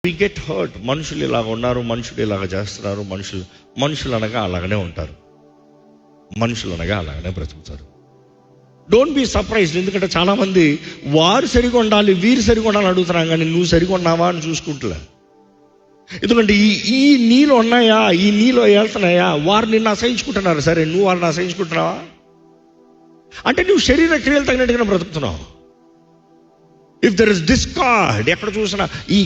We get hurt. మనుషులు ఇలాగ ఉన్నారు, మనుషులు ఇలాగ చేస్తున్నారు, మనుషులు అనగా అలాగనే ఉంటారు, మనుషులు అనగా అలాగనే బ్రతుకుతారు. Don't be surprised. ఎందుకంటే చాలామంది వారు సరిగా ఉండాలి, వీరు సరిగా ఉండాలని అడుగుతున్నాం, కానీ నువ్వు సరిగా ఉన్నావా అని చూసుకుంటులే. ఎందుకంటే ఈ నీలో ఉన్నాయా, ఈ నీలో వెళ్తున్నాయా, వారు నిన్ను అసహించుకుంటున్నారు. సరే, నువ్వు వారిని అసహించుకుంటున్నావా? అంటే నువ్వు శరీర క్రియలు తగినట్టుగా బ్రతుకుతున్నావు. ఇఫ్ దర్ ఇస్ డిస్కార్డ్, ఎక్కడ చూసినా ఈ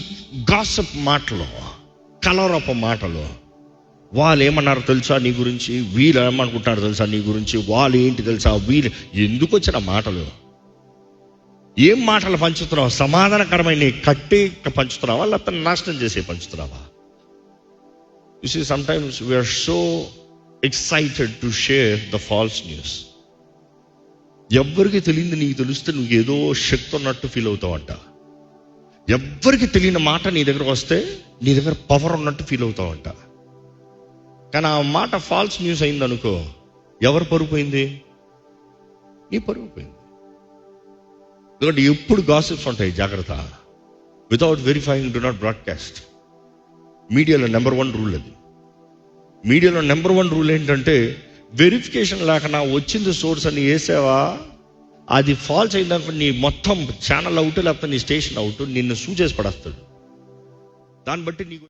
గాసిప్ మాటలు, కలవరపు మాటలు, వాళ్ళు ఏమన్నారు తెలుసా నీ గురించి, వీళ్ళు ఏమనుకుంటున్నారు తెలుసా నీ గురించి, వాళ్ళు ఏంటి తెలుసా, వీళ్ళు ఎందుకు వచ్చిన మాటలు, ఏం మాటలు పంచుతున్నావు? సమాధానకరమైన కట్టే పంచుతున్నావా, లేకపోతే నాశనం చేసే పంచుతున్నావా? You see sometimes we are so excited to share the false news. ఎవ్వరికి తెలియదు, నీకు తెలిస్తే నువ్వు ఏదో శక్తి ఉన్నట్టు ఫీల్ అవుతావంట. ఎవ్వరికి తెలియని మాట నీ దగ్గర వస్తే నీ దగ్గర పవర్ ఉన్నట్టు ఫీల్ అవుతావంట. కానీ ఆ మాట ఫాల్స్ న్యూస్ అయింది అనుకో, ఎవరు పరుగు పోయింది? నీ పరుగు పోయింది. ఎందుకంటే ఎప్పుడు గాసిప్స్ ఉంటాయి, జాగ్రత్త. Without verifying do not broadcast. మీడియాలో నెంబర్ 1 రూల్ అది. మీడియాలో నెంబర్ 1 రూల్ ఏంటంటే, వెరిఫికేషన్ లేకుండా వచ్చింది సోర్స్ అని వేసావా, అది ఫాల్స్ అయిందనుకో నీ మొత్తం ఛానల్ అవుట్, లేకపోతే నీ స్టేషన్ అవుట్, నిన్ను సూ చేసి పడేస్తాడు. దాన్ని బట్టి నీకు